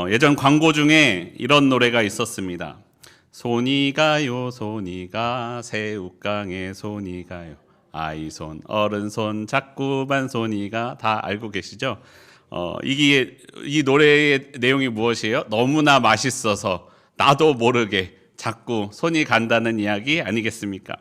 예전 광고 중에 이런 노래가 있었습니다. 손이 가요 손이 가 새우깡에 손이 가요 아이 손 어른 손 자꾸만 손이 가. 다 알고 계시죠? 이 노래의 내용이 무엇이에요? 너무나 맛있어서 나도 모르게 자꾸 손이 간다는 이야기 아니겠습니까?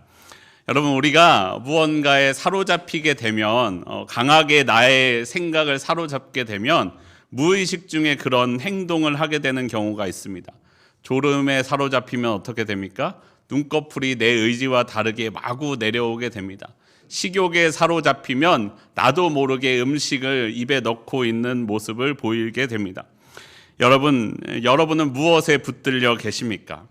여러분, 우리가 무언가에 사로잡히게 되면 강하게 나의 생각을 사로잡게 되면 무의식 중에 그런 행동을 하게 되는 경우가 있습니다. 졸음에 사로잡히면 어떻게 됩니까? 눈꺼풀이 내 의지와 다르게 마구 내려오게 됩니다. 식욕에 사로잡히면 나도 모르게 음식을 입에 넣고 있는 모습을 보이게 됩니다. 여러분은 무엇에 붙들려 계십니까?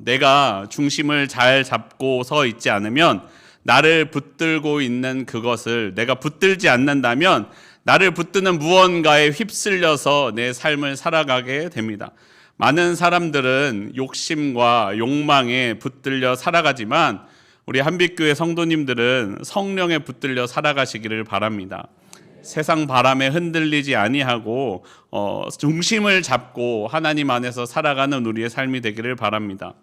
내가 중심을 잘 잡고 서 있지 않으면 나를 붙들고 있는 그것을 내가 붙들지 않는다면 나를 붙드는 무언가에 휩쓸려서 내 삶을 살아가게 됩니다. 많은 사람들은 욕심과 욕망에 붙들려 살아가지만 우리 한빛교회 성도님들은 성령에 붙들려 살아가시기를 바랍니다. 세상 바람에 흔들리지 아니하고 중심을 잡고 하나님 안에서 살아가는 우리의 삶이 되기를 바랍니다.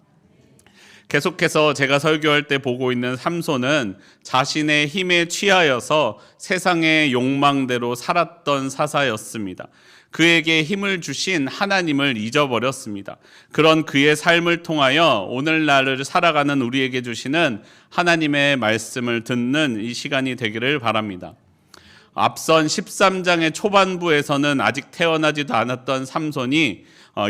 계속해서 제가 설교할 때 보고 있는 삼손은 자신의 힘에 취하여서 세상의 욕망대로 살았던 사사였습니다. 그에게 힘을 주신 하나님을 잊어버렸습니다. 그런 그의 삶을 통하여 오늘날을 살아가는 우리에게 주시는 하나님의 말씀을 듣는 이 시간이 되기를 바랍니다. 앞선 13장의 초반부에서는 아직 태어나지도 않았던 삼손이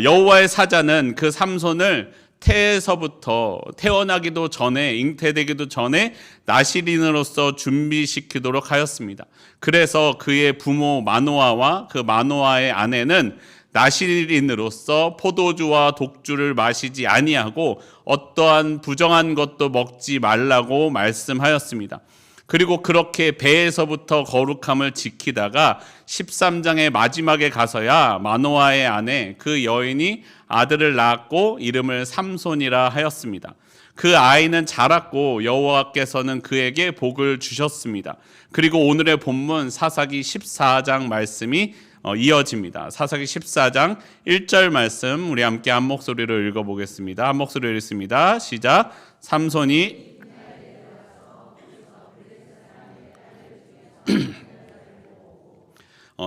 여호와의 사자는 그 삼손을 태에서부터 태어나기도 전에 잉태되기도 전에 나실인으로서 준비시키도록 하였습니다. 그래서 그의 부모 마노아와 그 마노아의 아내는 나실인으로서 포도주와 독주를 마시지 아니하고 어떠한 부정한 것도 먹지 말라고 말씀하였습니다. 그리고 그렇게 배에서부터 거룩함을 지키다가 13장의 마지막에 가서야 마노아의 아내 그 여인이 아들을 낳았고 이름을 삼손이라 하였습니다. 그 아이는 자랐고 여호와께서는 그에게 복을 주셨습니다. 그리고 오늘의 본문 사사기 14장 말씀이 이어집니다. 사사기 14장 1절 말씀 우리 함께 한 목소리로 읽어보겠습니다. 한 목소리로 읽습니다. 시작. 삼손이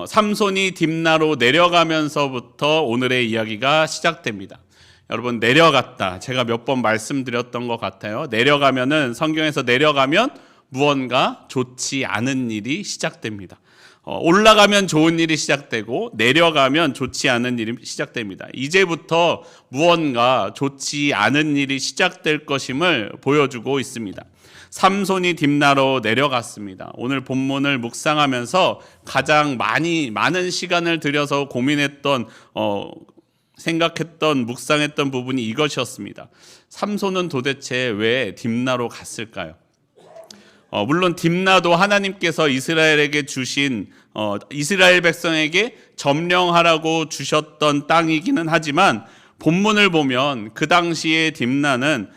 삼손이 딥나로 내려가면서부터 오늘의 이야기가 시작됩니다. 여러분, 내려갔다. 제가 몇 번 말씀드렸던 것 같아요. 내려가면은 성경에서 내려가면 무언가 좋지 않은 일이 시작됩니다. 올라가면 좋은 일이 시작되고 내려가면 좋지 않은 일이 시작됩니다. 이제부터 무언가 좋지 않은 일이 시작될 것임을 보여주고 있습니다. 삼손이 딥나로 내려갔습니다. 오늘 본문을 묵상하면서 가장 많은 시간을 들여서 고민했던 생각했던 묵상했던 부분이 이것이었습니다. 삼손은 도대체 왜 딥나로 갔을까요? 물론 딥나도 하나님께서 이스라엘에게 주신 이스라엘 백성에게 점령하라고 주셨던 땅이기는 하지만 본문을 보면 그 당시에 딥나는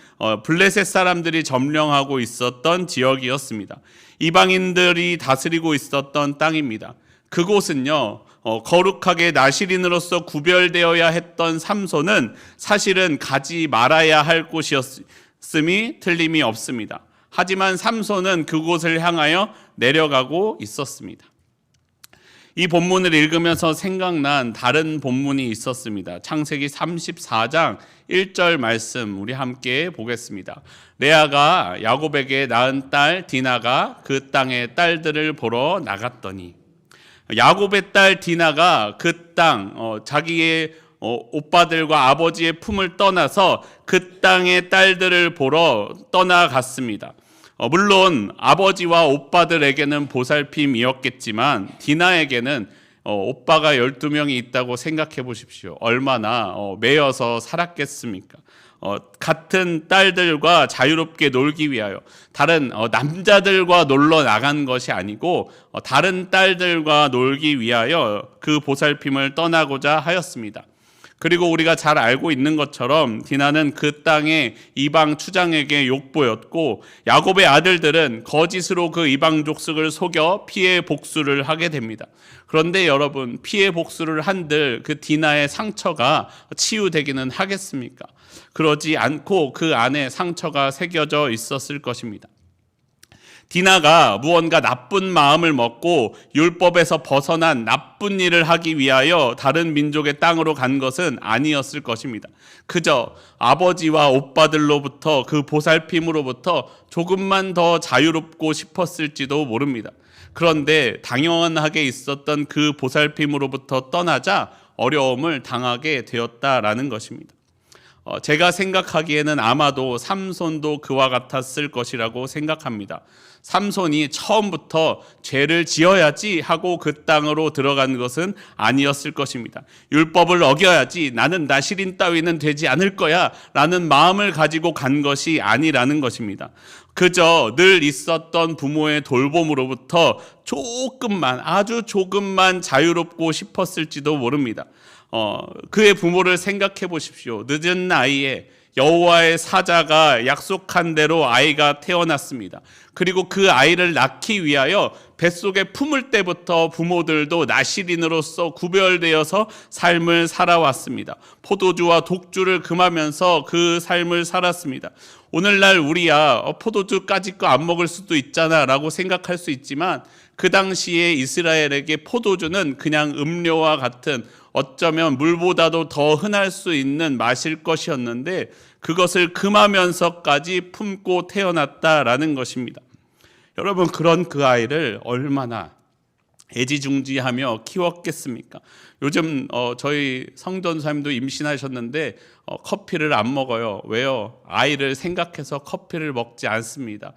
블레셋 사람들이 점령하고 있었던 지역이었습니다. 이방인들이 다스리고 있었던 땅입니다. 그곳은요, 거룩하게 나실인으로서 구별되어야 했던 삼손은 사실은 가지 말아야 할 곳이었음이 틀림이 없습니다. 하지만 삼손은 그곳을 향하여 내려가고 있었습니다. 이 본문을 읽으면서 생각난 다른 본문이 있었습니다. 창세기 34장 1절 말씀 우리 함께 보겠습니다. 레아가 야곱에게 낳은 딸 디나가 그 땅의 딸들을 보러 나갔더니, 야곱의 딸 디나가 그 땅 자기의 오빠들과 아버지의 품을 떠나서 그 땅의 딸들을 보러 떠나갔습니다. 물론 아버지와 오빠들에게는 보살핌이었겠지만 디나에게는 오빠가 12명이 있다고 생각해 보십시오. 얼마나 매여서 살았겠습니까? 같은 딸들과 자유롭게 놀기 위하여 다른 남자들과 놀러 나간 것이 아니고 다른 딸들과 놀기 위하여 그 보살핌을 떠나고자 하였습니다. 그리고 우리가 잘 알고 있는 것처럼 디나는 그 땅의 이방 추장에게 욕보였고, 야곱의 아들들은 거짓으로 그 이방 족속을 속여 피해 복수를 하게 됩니다. 그런데 여러분, 피해 복수를 한들 그 디나의 상처가 치유되기는 하겠습니까? 그러지 않고 그 안에 상처가 새겨져 있었을 것입니다. 디나가 무언가 나쁜 마음을 먹고 율법에서 벗어난 나쁜 일을 하기 위하여 다른 민족의 땅으로 간 것은 아니었을 것입니다. 그저 아버지와 오빠들로부터 그 보살핌으로부터 조금만 더 자유롭고 싶었을지도 모릅니다. 그런데 당연하게 있었던 그 보살핌으로부터 떠나자 어려움을 당하게 되었다라는 것입니다. 제가 생각하기에는 아마도 삼손도 그와 같았을 것이라고 생각합니다. 삼손이 처음부터 죄를 지어야지 하고 그 땅으로 들어간 것은 아니었을 것입니다. 율법을 어겨야지, 나는 나실인 따위는 되지 않을 거야 라는 마음을 가지고 간 것이 아니라는 것입니다. 그저 늘 있었던 부모의 돌봄으로부터 조금만, 아주 조금만 자유롭고 싶었을지도 모릅니다. 그의 부모를 생각해 보십시오. 늦은 나이에 여호와의 사자가 약속한 대로 아이가 태어났습니다. 그리고 그 아이를 낳기 위하여 뱃속에 품을 때부터 부모들도 나실인으로서 구별되어서 삶을 살아왔습니다. 포도주와 독주를 금하면서 그 삶을 살았습니다. 오늘날 우리야 포도주까지 거 안 먹을 수도 있잖아 라고 생각할 수 있지만, 그 당시에 이스라엘에게 포도주는 그냥 음료와 같은, 어쩌면 물보다도 더 흔할 수 있는 맛일 것이었는데 그것을 금하면서까지 품고 태어났다라는 것입니다. 여러분, 그런 그 아이를 얼마나 애지중지하며 키웠겠습니까? 요즘 저희 성전사님도 임신하셨는데 커피를 안 먹어요. 왜요? 아이를 생각해서 커피를 먹지 않습니다.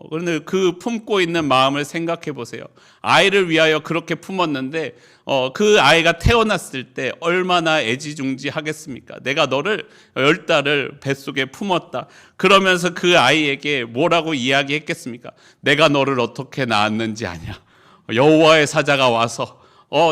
그런데 그 품고 있는 마음을 생각해 보세요. 아이를 위하여 그렇게 품었는데 그 아이가 태어났을 때 얼마나 애지중지하겠습니까? 내가 너를 10달을 뱃속에 품었다. 그러면서 그 아이에게 뭐라고 이야기했겠습니까? 내가 너를 어떻게 낳았는지 아냐? 여호와의 사자가 와서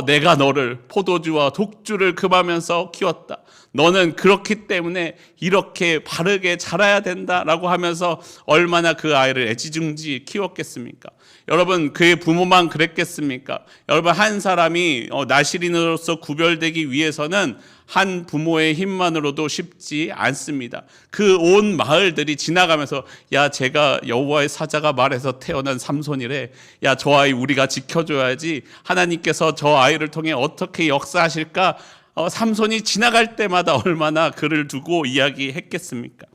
내가 너를 포도주와 독주를 금하면서 키웠다. 너는 그렇기 때문에 이렇게 바르게 자라야 된다라고 하면서 얼마나 그 아이를 애지중지 키웠겠습니까? 여러분, 그의 부모만 그랬겠습니까? 여러분, 한 사람이 나실인으로서 구별되기 위해서는 한 부모의 힘만으로도 쉽지 않습니다. 그 온 마을들이 지나가면서, 야, 제가 여호와의 사자가 말해서 태어난 삼손이래. 야, 저 아이 우리가 지켜줘야지. 하나님께서 저 아이를 통해 어떻게 역사하실까? 삼손이 지나갈 때마다 얼마나 그를 두고 이야기했겠습니까?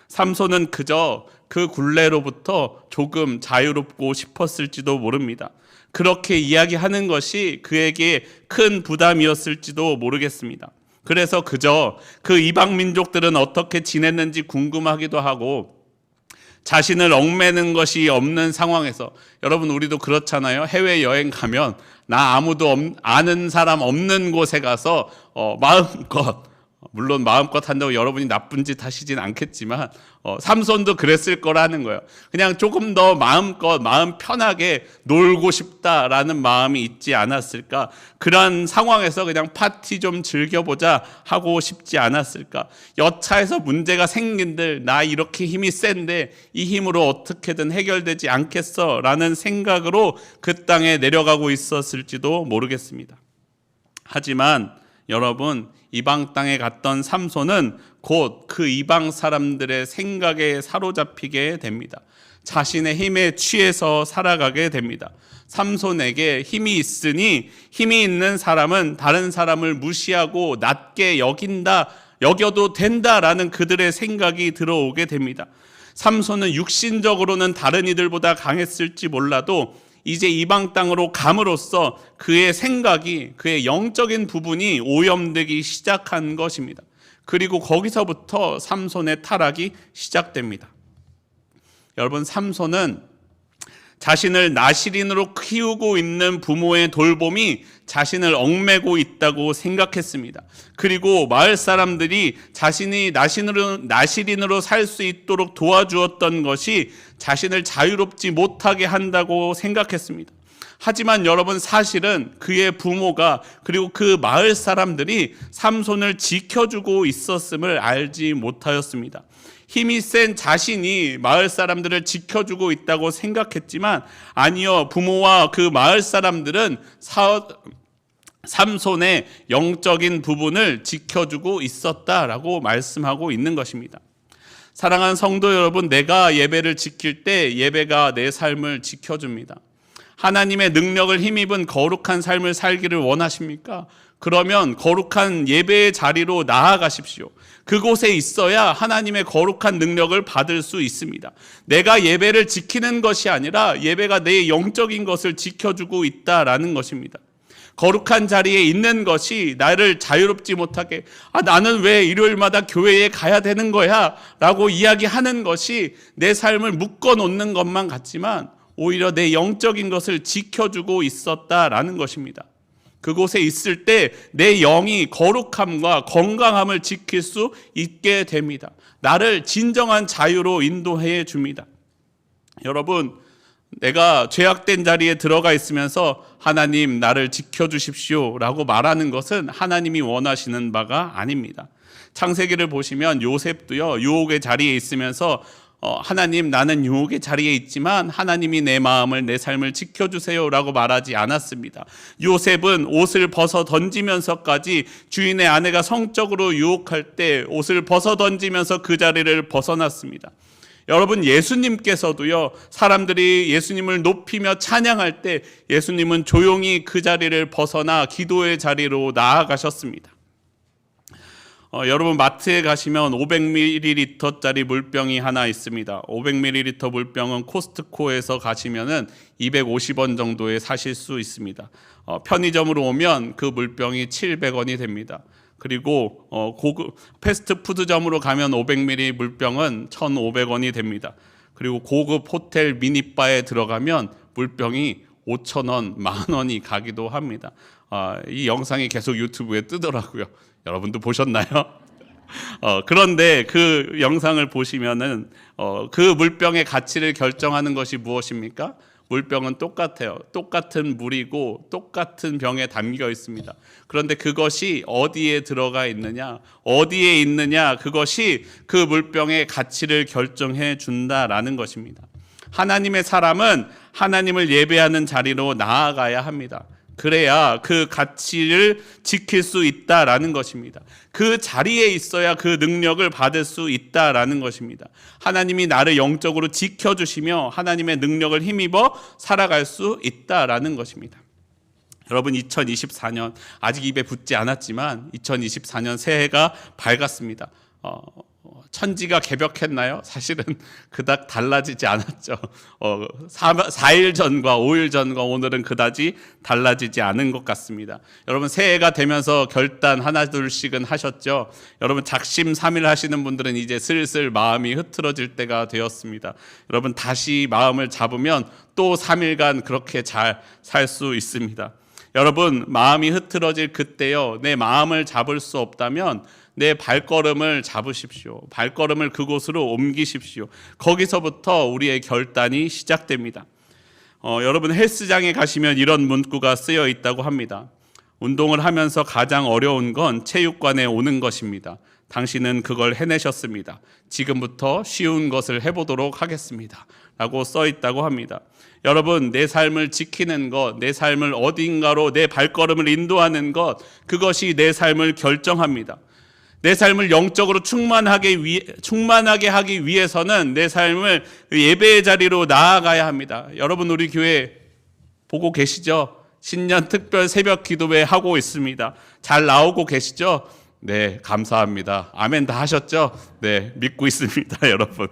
삼손은 그저 그 굴레로부터 조금 자유롭고 싶었을지도 모릅니다. 그렇게 이야기하는 것이 그에게 큰 부담이었을지도 모르겠습니다. 그래서 그저 그 이방 민족들은 어떻게 지냈는지 궁금하기도 하고, 자신을 얽매는 것이 없는 상황에서, 여러분 우리도 그렇잖아요. 해외여행 가면 나 아무도 아는 사람 없는 곳에 가서 마음껏, 물론 마음껏 한다고 여러분이 나쁜 짓 하시진 않겠지만 삼손도 그랬을 거라는 거예요. 그냥 조금 더 마음껏, 마음 편하게 놀고 싶다라는 마음이 있지 않았을까? 그런 상황에서 그냥 파티 좀 즐겨보자 하고 싶지 않았을까? 여차해서 문제가 생긴들 나 이렇게 힘이 센데 이 힘으로 어떻게든 해결되지 않겠어 라는 생각으로 그 땅에 내려가고 있었을지도 모르겠습니다. 하지만 여러분, 이방 땅에 갔던 삼손은 곧 그 이방 사람들의 생각에 사로잡히게 됩니다. 자신의 힘에 취해서 살아가게 됩니다. 삼손에게 힘이 있으니 힘이 있는 사람은 다른 사람을 무시하고 낮게 여겨도 된다라는 그들의 생각이 들어오게 됩니다. 삼손은 육신적으로는 다른 이들보다 강했을지 몰라도 이제 이방 땅으로 감으로써 그의 생각이, 그의 영적인 부분이 오염되기 시작한 것입니다. 그리고 거기서부터 삼손의 타락이 시작됩니다. 여러분, 삼손은 자신을 나실인으로 키우고 있는 부모의 돌봄이 자신을 얽매고 있다고 생각했습니다. 그리고 마을 사람들이 자신이 나실인으로 살 수 있도록 도와주었던 것이 자신을 자유롭지 못하게 한다고 생각했습니다. 하지만 여러분, 사실은 그의 부모가 그리고 그 마을 사람들이 삼손을 지켜주고 있었음을 알지 못하였습니다. 힘이 센 자신이 마을 사람들을 지켜주고 있다고 생각했지만 아니요, 부모와 그 마을 사람들은 삼손의 영적인 부분을 지켜주고 있었다라고 말씀하고 있는 것입니다. 사랑하는 성도 여러분, 내가 예배를 지킬 때 예배가 내 삶을 지켜줍니다. 하나님의 능력을 힘입은 거룩한 삶을 살기를 원하십니까? 그러면 거룩한 예배의 자리로 나아가십시오. 그곳에 있어야 하나님의 거룩한 능력을 받을 수 있습니다. 내가 예배를 지키는 것이 아니라 예배가 내 영적인 것을 지켜주고 있다라는 것입니다. 거룩한 자리에 있는 것이 나를 자유롭지 못하게, 나는 왜 일요일마다 교회에 가야 되는 거야? 라고 이야기하는 것이 내 삶을 묶어놓는 것만 같지만 오히려 내 영적인 것을 지켜주고 있었다라는 것입니다. 그곳에 있을 때 내 영이 거룩함과 건강함을 지킬 수 있게 됩니다. 나를 진정한 자유로 인도해 줍니다. 여러분, 내가 죄악된 자리에 들어가 있으면서 하나님 나를 지켜주십시오 라고 말하는 것은 하나님이 원하시는 바가 아닙니다. 창세기를 보시면 요셉도요, 유혹의 자리에 있으면서 하나님, 나는 유혹의 자리에 있지만 하나님이 내 마음을, 내 삶을 지켜주세요 라고 말하지 않았습니다. 요셉은 옷을 벗어 던지면서까지 주인의 아내가 성적으로 유혹할 때 옷을 벗어 던지면서 그 자리를 벗어났습니다. 여러분, 예수님께서도요, 사람들이 예수님을 높이며 찬양할 때 예수님은 조용히 그 자리를 벗어나 기도의 자리로 나아가셨습니다. 여러분, 마트에 가시면 500ml짜리 물병이 하나 있습니다. 500ml 물병은 코스트코에서 가시면은 250원 정도에 사실 수 있습니다. 편의점으로 오면 그 물병이 700원이 됩니다. 그리고 고급 패스트푸드점으로 가면 500ml 물병은 1,500원이 됩니다. 그리고 고급 호텔 미니바에 들어가면 물병이 5,000원, 10,000원이 가기도 합니다. 이 영상이 계속 유튜브에 뜨더라고요. 여러분도 보셨나요? 그런데 그 영상을 보시면은 그 물병의 가치를 결정하는 것이 무엇입니까? 물병은 똑같아요. 똑같은 물이고 똑같은 병에 담겨 있습니다. 그런데 그것이 어디에 들어가 있느냐, 어디에 있느냐, 그것이 그 물병의 가치를 결정해 준다라는 것입니다. 하나님의 사람은 하나님을 예배하는 자리로 나아가야 합니다. 그래야 그 가치를 지킬 수 있다라는 것입니다. 그 자리에 있어야 그 능력을 받을 수 있다라는 것입니다. 하나님이 나를 영적으로 지켜주시며 하나님의 능력을 힘입어 살아갈 수 있다라는 것입니다. 여러분, 2024년 아직 입에 붙지 않았지만 2024년 새해가 밝았습니다. 천지가 개벽했나요? 사실은 그닥 달라지지 않았죠. 4일 전과 5일 전과 오늘은 그다지 달라지지 않은 것 같습니다. 여러분, 새해가 되면서 결단 하나둘씩은 하셨죠? 여러분, 작심삼일 하시는 분들은 이제 슬슬 마음이 흐트러질 때가 되었습니다. 여러분, 다시 마음을 잡으면 또 3일간 그렇게 잘 살 수 있습니다. 여러분, 마음이 흐트러질 그때요, 내 마음을 잡을 수 없다면 내 발걸음을 잡으십시오. 발걸음을 그곳으로 옮기십시오. 거기서부터 우리의 결단이 시작됩니다. 여러분, 헬스장에 가시면 이런 문구가 쓰여 있다고 합니다. 운동을 하면서 가장 어려운 건 체육관에 오는 것입니다. 당신은 그걸 해내셨습니다. 지금부터 쉬운 것을 해보도록 하겠습니다. 라고 써 있다고 합니다. 여러분, 내 삶을 지키는 것, 내 삶을 어딘가로 내 발걸음을 인도하는 것, 그것이 내 삶을 결정합니다. 내 삶을 영적으로 충만하게 하기 위해서는 내 삶을 예배의 자리로 나아가야 합니다. 여러분, 우리 교회 보고 계시죠? 신년 특별 새벽 기도회 하고 있습니다. 잘 나오고 계시죠? 네, 감사합니다. 아멘 다 하셨죠? 네, 믿고 있습니다, 여러분.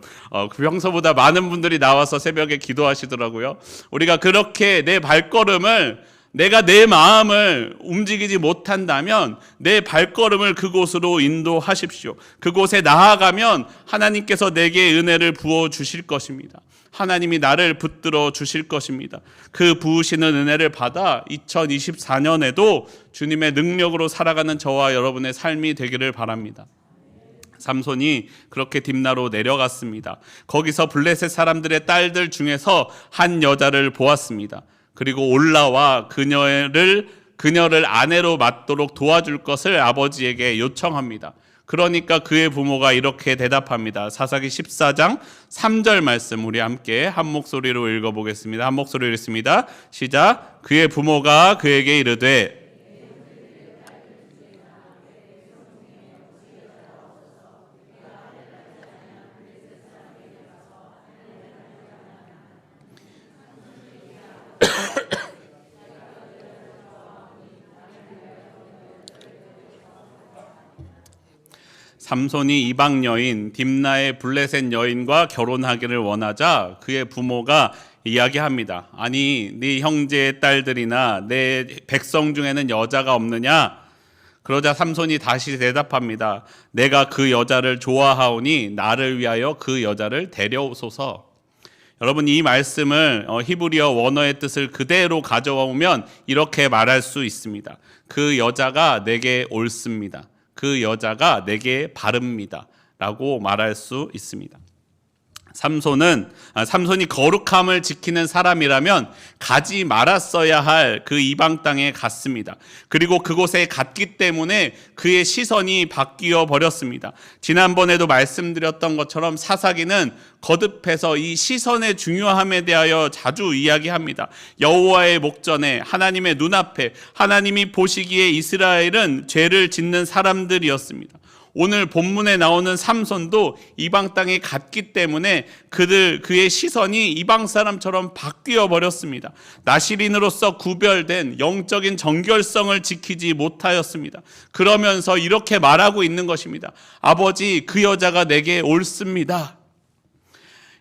평소보다 많은 분들이 나와서 새벽에 기도하시더라고요. 우리가 그렇게 내 발걸음을, 내가 내 마음을 움직이지 못한다면 내 발걸음을 그곳으로 인도하십시오. 그곳에 나아가면 하나님께서 내게 은혜를 부어 주실 것입니다. 하나님이 나를 붙들어 주실 것입니다. 그 부으시는 은혜를 받아 2024년에도 주님의 능력으로 살아가는 저와 여러분의 삶이 되기를 바랍니다. 삼손이 그렇게 딥나로 내려갔습니다. 거기서 블레셋 사람들의 딸들 중에서 한 여자를 보았습니다. 그리고 올라와 그녀를 아내로 맞도록 도와줄 것을 아버지에게 요청합니다. 그러니까 그의 부모가 이렇게 대답합니다. 사사기 14장 3절 말씀 우리 함께 한 목소리로 읽어보겠습니다. 한 목소리로 읽습니다. 시작. 그의 부모가 그에게 이르되 삼손이 이방 여인 딥나의 블레셋 여인과 결혼하기를 원하자 그의 부모가 이야기합니다. 아니 네 형제의 딸들이나 내 백성 중에는 여자가 없느냐? 그러자 삼손이 다시 대답합니다. 내가 그 여자를 좋아하오니 나를 위하여 그 여자를 데려오소서. 여러분 이 말씀을 히브리어 원어의 뜻을 그대로 가져오면 이렇게 말할 수 있습니다. 그 여자가 내게 옳습니다. 그 여자가 내게 바릅니다 라고 말할 수 있습니다. 삼손이 거룩함을 지키는 사람이라면 가지 말았어야 할 그 이방 땅에 갔습니다. 그리고 그곳에 갔기 때문에 그의 시선이 바뀌어 버렸습니다. 지난번에도 말씀드렸던 것처럼 사사기는 거듭해서 이 시선의 중요함에 대하여 자주 이야기합니다. 여호와의 목전에 하나님의 눈앞에 하나님이 보시기에 이스라엘은 죄를 짓는 사람들이었습니다. 오늘 본문에 나오는 삼손도 이방 땅에 갔기 때문에 그의 시선이 이방 사람처럼 바뀌어 버렸습니다. 나시린으로서 구별된 영적인 정결성을 지키지 못하였습니다. 그러면서 이렇게 말하고 있는 것입니다. 아버지, 그 여자가 내게 옳습니다.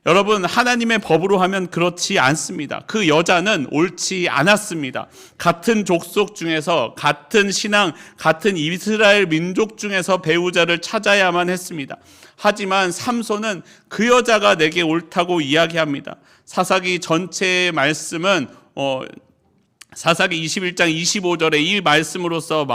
여러분 하나님의 법으로 하면 그렇지 않습니다. 그 여자는 옳지 않았습니다. 같은 족속 중에서 같은 신앙, 같은 이스라엘 민족 중에서 배우자를 찾아야만 했습니다. 하지만 삼손은 그 여자가 내게 옳다고 이야기합니다. 사사기 전체의 말씀은 사사기 21장 25절에 이 말씀으로서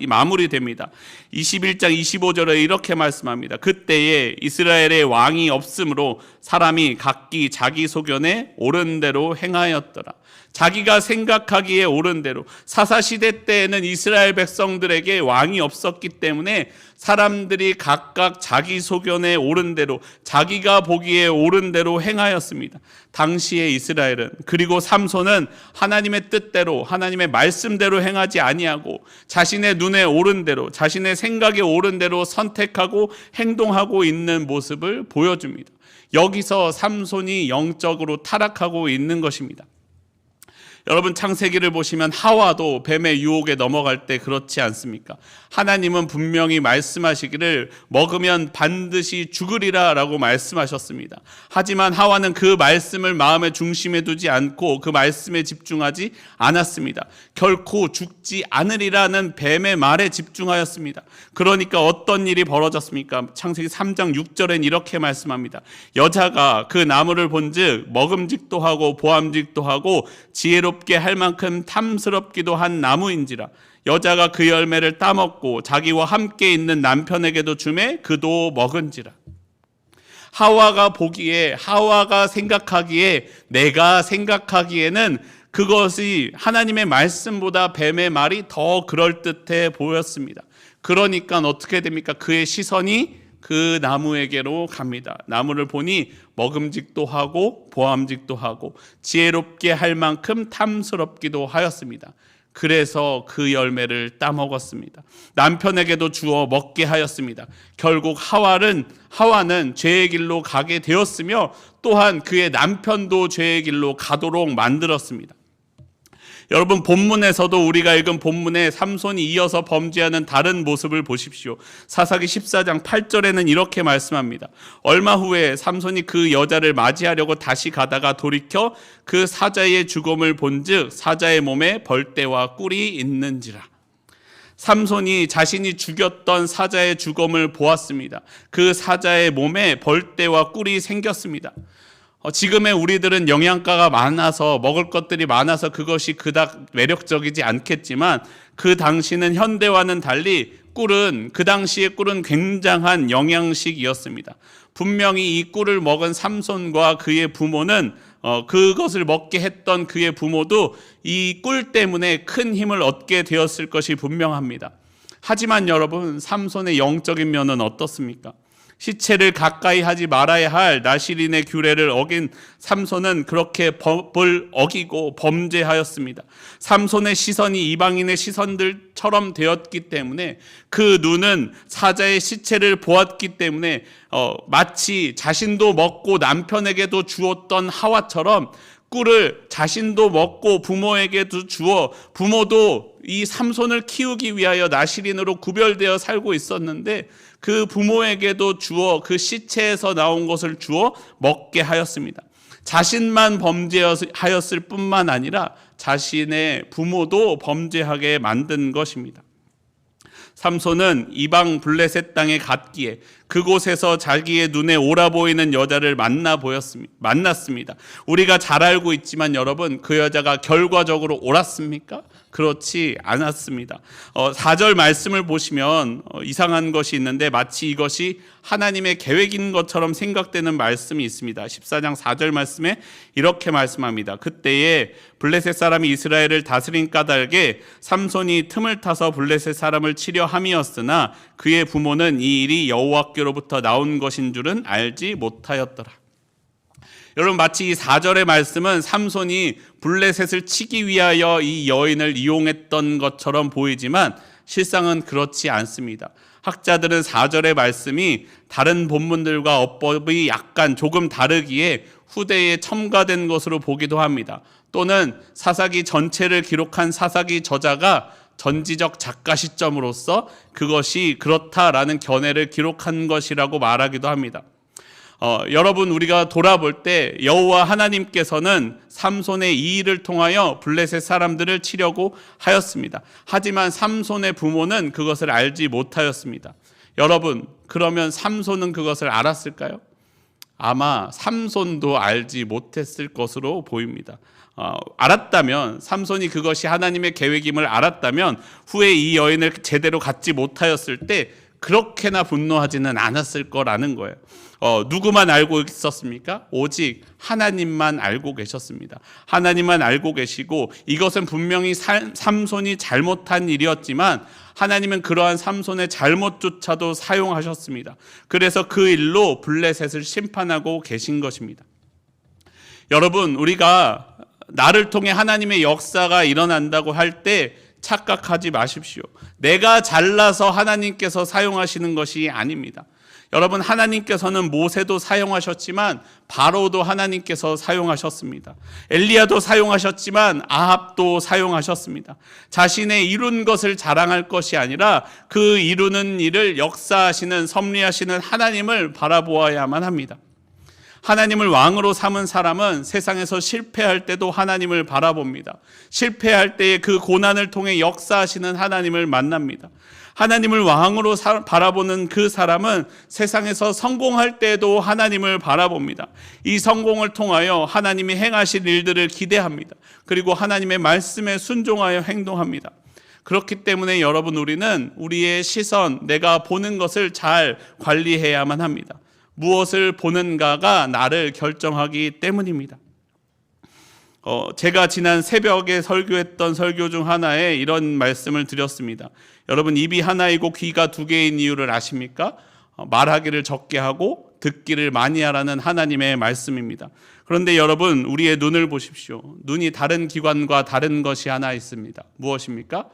마무리됩니다. 21장 25절에 이렇게 말씀합니다. 그때에 이스라엘의 왕이 없으므로 사람이 각기 자기 소견에 옳은 대로 행하였더라. 자기가 생각하기에 옳은 대로, 사사시대 때에는 이스라엘 백성들에게 왕이 없었기 때문에 사람들이 각각 자기 소견에 옳은 대로, 자기가 보기에 옳은 대로 행하였습니다. 당시의 이스라엘은, 그리고 삼손은 하나님의 뜻대로, 하나님의 말씀대로 행하지 아니하고 자신의 눈에 옳은 대로, 자신의 생각에 옳은 대로 선택하고 행동하고 있는 모습을 보여줍니다. 여기서 삼손이 영적으로 타락하고 있는 것입니다. 여러분 창세기를 보시면 하와도 뱀의 유혹에 넘어갈 때 그렇지 않습니까? 하나님은 분명히 말씀하시기를 먹으면 반드시 죽으리라 라고 말씀하셨습니다. 하지만 하와는 그 말씀을 마음의 중심에 두지 않고 그 말씀에 집중하지 않았습니다. 결코 죽지 않으리라는 뱀의 말에 집중하였습니다. 그러니까 어떤 일이 벌어졌습니까? 창세기 3장 6절엔 이렇게 말씀합니다. 여자가 그 나무를 본즉 먹음직도 하고 보암직도 하고 지혜롭게 할 만큼 탐스럽기도 한 나무인지라. 여자가 그 열매를 따먹고 자기와 함께 있는 남편에게도 주매 그도 먹은지라. 하와가 생각하기에, 내가 생각하기에는 그것이 하나님의 말씀보다 뱀의 말이 더 그럴듯해 보였습니다. 그러니까 어떻게 됩니까? 그의 시선이 그 나무에게로 갑니다. 나무를 보니 먹음직도 하고 보암직도 하고 지혜롭게 할 만큼 탐스럽기도 하였습니다. 그래서 그 열매를 따먹었습니다. 남편에게도 주어 먹게 하였습니다. 결국 하와는 죄의 길로 가게 되었으며 또한 그의 남편도 죄의 길로 가도록 만들었습니다. 여러분 본문에서도 우리가 읽은 본문에 삼손이 이어서 범죄하는 다른 모습을 보십시오. 사사기 14장 8절에는 이렇게 말씀합니다. 얼마 후에 삼손이 그 여자를 맞이하려고 다시 가다가 돌이켜 그 사자의 죽음을 본즉 사자의 몸에 벌떼와 꿀이 있는지라. 삼손이 자신이 죽였던 사자의 죽음을 보았습니다. 그 사자의 몸에 벌떼와 꿀이 생겼습니다. 지금의 우리들은 영양가가 많아서, 먹을 것들이 많아서 그것이 그닥 매력적이지 않겠지만 그 당시는 현대와는 달리 그 당시의 꿀은 굉장한 영양식이었습니다. 분명히 이 꿀을 먹은 삼손과 그의 부모는 그것을 먹게 했던 그의 부모도 이 꿀 때문에 큰 힘을 얻게 되었을 것이 분명합니다. 하지만 여러분, 삼손의 영적인 면은 어떻습니까? 시체를 가까이 하지 말아야 할 나실인의 규례를 어긴 삼손은 그렇게 법을 어기고 범죄하였습니다. 삼손의 시선이 이방인의 시선들처럼 되었기 때문에 그 눈은 사자의 시체를 보았기 때문에 마치 자신도 먹고 남편에게도 주었던 하와처럼 꿀을 자신도 먹고 부모에게도 주어 부모도 이 삼손을 키우기 위하여 나실인으로 구별되어 살고 있었는데 그 부모에게도 주어 그 시체에서 나온 것을 주어 먹게 하였습니다. 자신만 범죄하였을 뿐만 아니라 자신의 부모도 범죄하게 만든 것입니다. 삼손은 이방 블레셋 땅에 갔기에 그곳에서 자기의 눈에 옳아 보이는 여자를 만났습니다. 우리가 잘 알고 있지만 여러분, 그 여자가 결과적으로 옳았습니까? 그렇지 않았습니다. 4절 말씀을 보시면 이상한 것이 있는데 마치 이것이 하나님의 계획인 것처럼 생각되는 말씀이 있습니다. 14장 4절 말씀에 이렇게 말씀합니다. 그때에 블레셋 사람이 이스라엘을 다스린 까닭에 삼손이 틈을 타서 블레셋 사람을 치려 함이었으나 그의 부모는 이 일이 여호와께로부터 나온 것인 줄은 알지 못하였더라. 여러분, 마치 이 4절의 말씀은 삼손이 블레셋을 치기 위하여 이 여인을 이용했던 것처럼 보이지만 실상은 그렇지 않습니다. 학자들은 4절의 말씀이 다른 본문들과 어법이 약간 조금 다르기에 후대에 첨가된 것으로 보기도 합니다. 또는 사사기 전체를 기록한 사사기 저자가 전지적 작가 시점으로서 그것이 그렇다라는 견해를 기록한 것이라고 말하기도 합니다. 여러분, 우리가 돌아볼 때 여호와 하나님께서는 삼손의 이 일을 통하여 블레셋 사람들을 치려고 하였습니다. 하지만 삼손의 부모는 그것을 알지 못하였습니다. 여러분, 그러면 삼손은 그것을 알았을까요? 아마 삼손도 알지 못했을 것으로 보입니다. 알았다면, 삼손이 그것이 하나님의 계획임을 알았다면 후에 이 여인을 제대로 갖지 못하였을 때 그렇게나 분노하지는 않았을 거라는 거예요. 누구만 알고 있었습니까? 오직 하나님만 알고 계셨습니다. 하나님만 알고 계시고 이것은 분명히 삼손이 잘못한 일이었지만 하나님은 그러한 삼손의 잘못조차도 사용하셨습니다. 그래서 그 일로 블레셋을 심판하고 계신 것입니다. 여러분, 우리가 나를 통해 하나님의 역사가 일어난다고 할 때 착각하지 마십시오. 내가 잘나서 하나님께서 사용하시는 것이 아닙니다. 여러분, 하나님께서는 모세도 사용하셨지만 바로도 하나님께서 사용하셨습니다. 엘리야도 사용하셨지만 아합도 사용하셨습니다. 자신의 이룬 것을 자랑할 것이 아니라 그 이루는 일을 역사하시는 섭리하시는 하나님을 바라보아야만 합니다. 하나님을 왕으로 삼은 사람은 세상에서 실패할 때도 하나님을 바라봅니다. 실패할 때의 그 고난을 통해 역사하시는 하나님을 만납니다. 하나님을 왕으로 바라보는 그 사람은 세상에서 성공할 때도 하나님을 바라봅니다. 이 성공을 통하여 하나님이 행하실 일들을 기대합니다. 그리고 하나님의 말씀에 순종하여 행동합니다. 그렇기 때문에 여러분, 우리는 우리의 시선, 내가 보는 것을 잘 관리해야만 합니다. 무엇을 보는가가 나를 결정하기 때문입니다. 제가 지난 새벽에 설교했던 설교 중 하나에 이런 말씀을 드렸습니다. 여러분, 입이 하나이고 귀가 두 개인 이유를 아십니까? 말하기를 적게 하고 듣기를 많이 하라는 하나님의 말씀입니다. 그런데 여러분, 우리의 눈을 보십시오. 눈이 다른 기관과 다른 것이 하나 있습니다. 무엇입니까?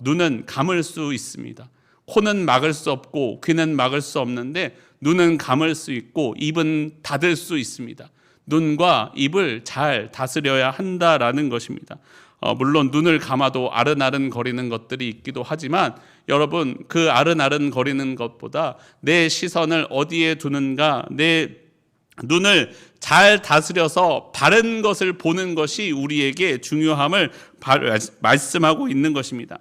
눈은 감을 수 있습니다. 코는 막을 수 없고 귀는 막을 수 없는데 눈은 감을 수 있고 입은 닫을 수 있습니다. 눈과 입을 잘 다스려야 한다라는 것입니다. 물론 눈을 감아도 아른아른 거리는 것들이 있기도 하지만 여러분, 그 아른아른 거리는 것보다 내 시선을 어디에 두는가, 내 눈을 잘 다스려서 바른 것을 보는 것이 우리에게 중요함을 말씀하고 있는 것입니다.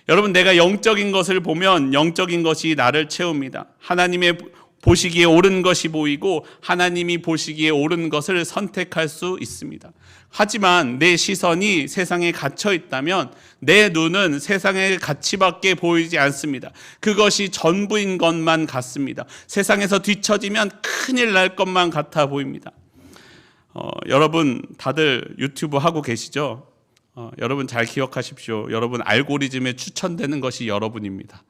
여러분, 내가 영적인 것을 보면 영적인 것이 나를 채웁니다. 하나님의 보시기에 옳은 것이 보이고 하나님이 보시기에 옳은 것을 선택할 수 있습니다. 하지만 내 시선이 세상에 갇혀 있다면 내 눈은 세상의 가치밖에 보이지 않습니다. 그것이 전부인 것만 같습니다. 세상에서 뒤처지면 큰일 날 것만 같아 보입니다. 여러분 다들 유튜브 하고 계시죠? 여러분 잘 기억하십시오. 여러분 알고리즘에 추천되는 것이 여러분입니다.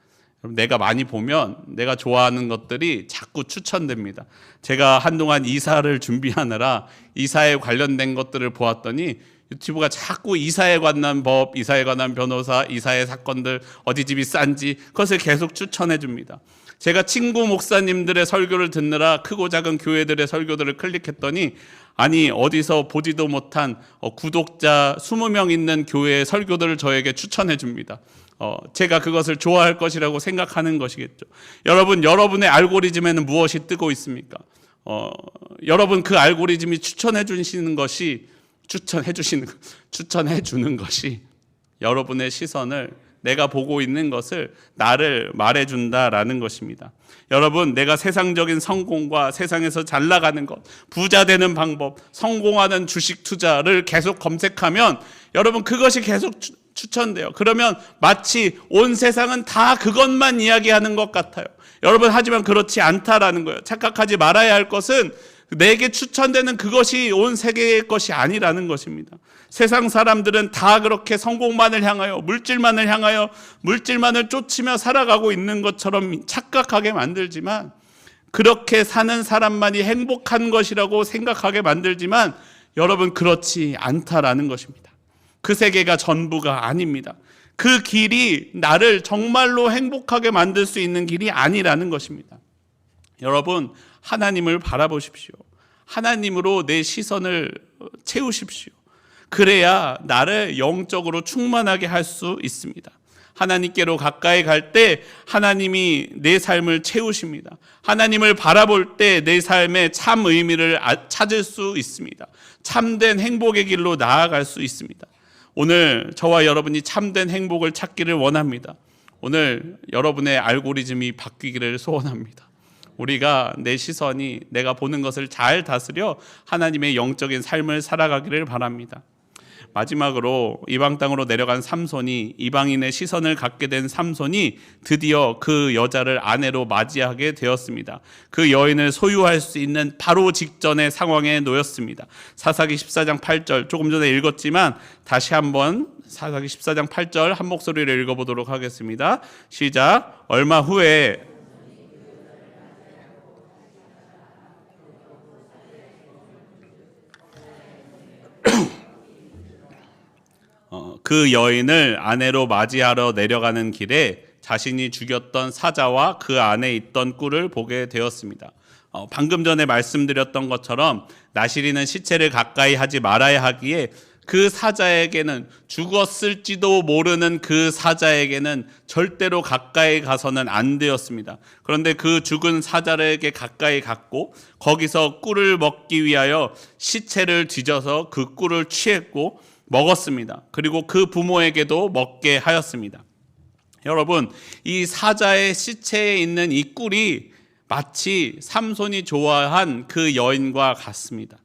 내가 많이 보면 내가 좋아하는 것들이 자꾸 추천됩니다. 제가 한동안 이사를 준비하느라 이사에 관련된 것들을 보았더니 유튜브가 자꾸 이사에 관한 법, 이사에 관한 변호사, 이사의 사건들, 어디 집이 싼지 그것을 계속 추천해 줍니다. 제가 친구 목사님들의 설교를 듣느라 크고 작은 교회들의 설교들을 클릭했더니 아니 어디서 보지도 못한 구독자 20명 있는 교회의 설교들을 저에게 추천해 줍니다. 제가 그것을 좋아할 것이라고 생각하는 것이겠죠. 여러분, 여러분의 알고리즘에는 무엇이 뜨고 있습니까? 여러분 그 알고리즘이 추천해 주는 것이 여러분의 시선을, 내가 보고 있는 것을 나를 말해준다라는 것입니다. 여러분, 내가 세상적인 성공과 세상에서 잘 나가는 것, 부자 되는 방법, 성공하는 주식 투자를 계속 검색하면 여러분 그것이 계속 추천돼요. 그러면 마치 온 세상은 다 그것만 이야기하는 것 같아요. 여러분, 하지만 그렇지 않다라는 거예요. 착각하지 말아야 할 것은 내게 추천되는 그것이 온 세계의 것이 아니라는 것입니다. 세상 사람들은 다 그렇게 성공만을 향하여, 물질만을 쫓으며 살아가고 있는 것처럼 착각하게 만들지만, 그렇게 사는 사람만이 행복한 것이라고 생각하게 만들지만 여러분 그렇지 않다라는 것입니다. 그 세계가 전부가 아닙니다. 그 길이 나를 정말로 행복하게 만들 수 있는 길이 아니라는 것입니다. 여러분, 하나님을 바라보십시오. 하나님으로 내 시선을 채우십시오. 그래야 나를 영적으로 충만하게 할 수 있습니다. 하나님께로 가까이 갈 때 하나님이 내 삶을 채우십니다. 하나님을 바라볼 때 내 삶의 참 의미를 찾을 수 있습니다. 참된 행복의 길로 나아갈 수 있습니다. 오늘 저와 여러분이 참된 행복을 찾기를 원합니다. 오늘 여러분의 알고리즘이 바뀌기를 소원합니다. 우리가 내 시선이, 내가 보는 것을 잘 다스려 하나님의 영적인 삶을 살아가기를 바랍니다. 마지막으로 이방 땅으로 내려간 삼손이, 이방인의 시선을 갖게 된 삼손이 드디어 그 여자를 아내로 맞이하게 되었습니다. 그 여인을 소유할 수 있는 바로 직전의 상황에 놓였습니다. 사사기 14장 8절, 조금 전에 읽었지만 다시 한번 사사기 14장 8절 한 목소리를 읽어보도록 하겠습니다. 시작. 얼마 후에 그 여인을 아내로 맞이하러 내려가는 길에 자신이 죽였던 사자와 그 안에 있던 꿀을 보게 되었습니다. 방금 전에 말씀드렸던 것처럼 나시리는 시체를 가까이 하지 말아야 하기에 그 사자에게는, 죽었을지도 모르는 그 사자에게는 절대로 가까이 가서는 안 되었습니다. 그런데 그 죽은 사자에게 가까이 갔고 거기서 꿀을 먹기 위하여 시체를 뒤져서 그 꿀을 취했고 먹었습니다. 그리고 그 부모에게도 먹게 하였습니다. 여러분, 이 사자의 시체에 있는 이 꿀이 마치 삼손이 좋아한 그 여인과 같습니다.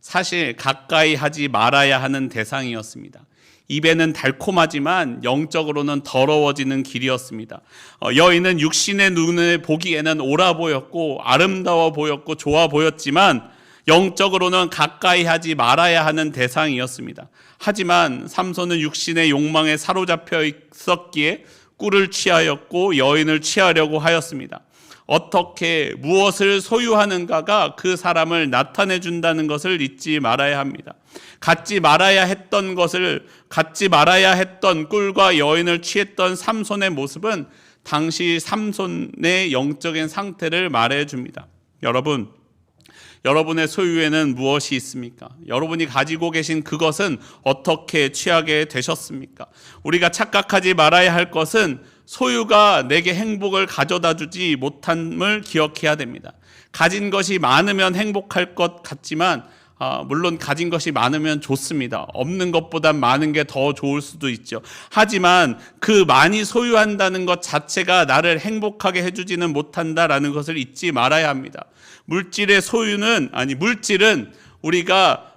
사실 가까이 하지 말아야 하는 대상이었습니다. 입에는 달콤하지만 영적으로는 더러워지는 길이었습니다. 여인은 육신의 눈에 보기에는 옳아 보였고 아름다워 보였고 좋아 보였지만 영적으로는 가까이 하지 말아야 하는 대상이었습니다. 하지만 삼손은 육신의 욕망에 사로잡혀 있었기에 꿀을 취하였고 여인을 취하려고 하였습니다. 어떻게 무엇을 소유하는가가 그 사람을 나타내 준다는 것을 잊지 말아야 합니다. 갖지 말아야 했던 꿀과 여인을 취했던 삼손의 모습은 당시 삼손의 영적인 상태를 말해 줍니다. 여러분의 소유에는 무엇이 있습니까? 여러분이 가지고 계신 그것은 어떻게 취하게 되셨습니까? 우리가 착각하지 말아야 할 것은 소유가 내게 행복을 가져다 주지 못함을 기억해야 됩니다. 가진 것이 많으면 행복할 것 같지만 물론 가진 것이 많으면 좋습니다. 없는 것보단 많은 게 더 좋을 수도 있죠. 하지만 그 많이 소유한다는 것 자체가 나를 행복하게 해주지는 못한다라는 것을 잊지 말아야 합니다. 물질은 우리가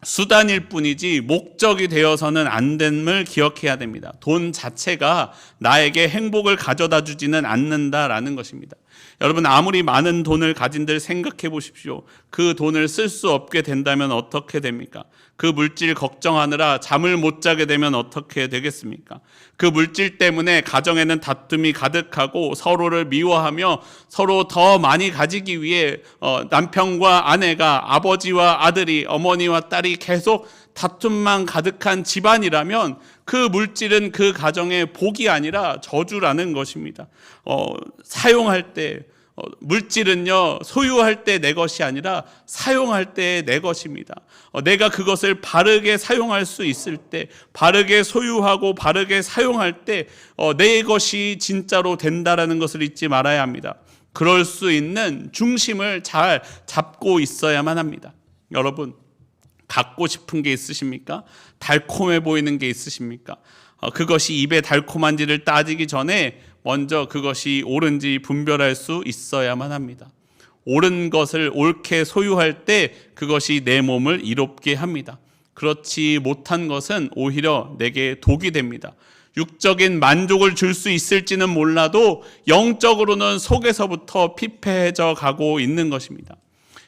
수단일 뿐이지 목적이 되어서는 안 됨을 기억해야 됩니다. 돈 자체가 나에게 행복을 가져다 주지는 않는다라는 것입니다. 여러분, 아무리 많은 돈을 가진들 생각해 보십시오. 그 돈을 쓸 수 없게 된다면 어떻게 됩니까? 그 물질 걱정하느라 잠을 못 자게 되면 어떻게 되겠습니까? 그 물질 때문에 가정에는 다툼이 가득하고 서로를 미워하며 서로 더 많이 가지기 위해 남편과 아내가, 아버지와 아들이, 어머니와 딸이 계속 다툼만 가득한 집안이라면 그 물질은 그 가정의 복이 아니라 저주라는 것입니다. 사용할 때 물질은요, 소유할 때 내 것이 아니라 사용할 때 내 것입니다. 내가 그것을 바르게 사용할 수 있을 때, 바르게 소유하고 바르게 사용할 때 내 것이 진짜로 된다라는 것을 잊지 말아야 합니다. 그럴 수 있는 중심을 잘 잡고 있어야만 합니다. 여러분, 갖고 싶은 게 있으십니까? 달콤해 보이는 게 있으십니까? 그것이 입에 달콤한지를 따지기 전에 먼저 그것이 옳은지 분별할 수 있어야만 합니다. 옳은 것을 옳게 소유할 때 그것이 내 몸을 이롭게 합니다. 그렇지 못한 것은 오히려 내게 독이 됩니다. 육적인 만족을 줄 수 있을지는 몰라도 영적으로는 속에서부터 피폐해져 가고 있는 것입니다.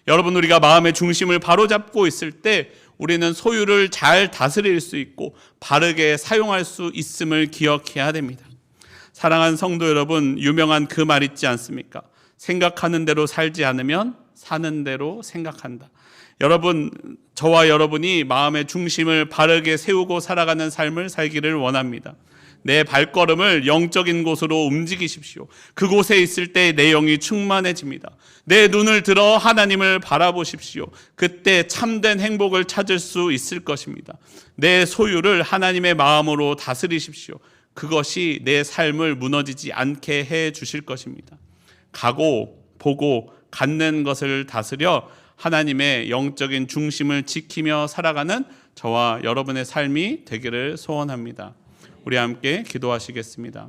여러분, 우리가 마음의 중심을 바로잡고 있을 때 우리는 소유를 잘 다스릴 수 있고 바르게 사용할 수 있음을 기억해야 됩니다. 사랑하는 성도 여러분, 유명한 그 말 있지 않습니까? 생각하는 대로 살지 않으면 사는 대로 생각한다. 여러분, 저와 여러분이 마음의 중심을 바르게 세우고 살아가는 삶을 살기를 원합니다. 내 발걸음을 영적인 곳으로 움직이십시오. 그곳에 있을 때 내 영이 충만해집니다. 내 눈을 들어 하나님을 바라보십시오. 그때 참된 행복을 찾을 수 있을 것입니다. 내 소유를 하나님의 마음으로 다스리십시오. 그것이 내 삶을 무너지지 않게 해 주실 것입니다. 가고 보고 갖는 것을 다스려 하나님의 영적인 중심을 지키며 살아가는 저와 여러분의 삶이 되기를 소원합니다. 우리 함께 기도하시겠습니다.